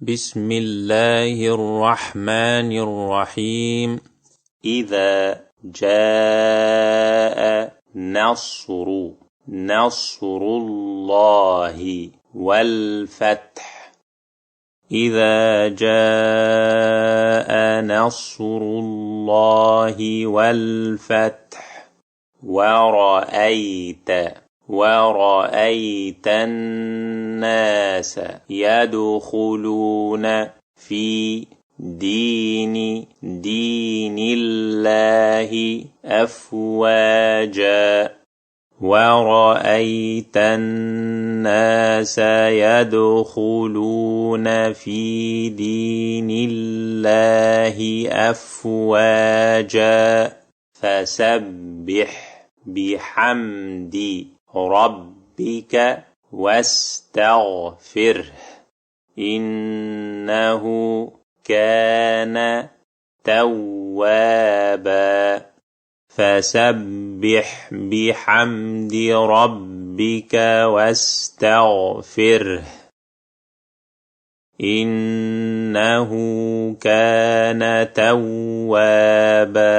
بسم الله الرحمن الرحيم. إذا جاء نصر الله والفتح. إذا جاء نصر الله والفتح ورأيت الناس يدخلون في دين الله أفواجا. ورأيت الناس يدخلون في دين الله أفواجا. فسبح بحمد ربك واستغفره إنه كان توابا. فسبح بحمد ربك واستغفره إنه كان توابا.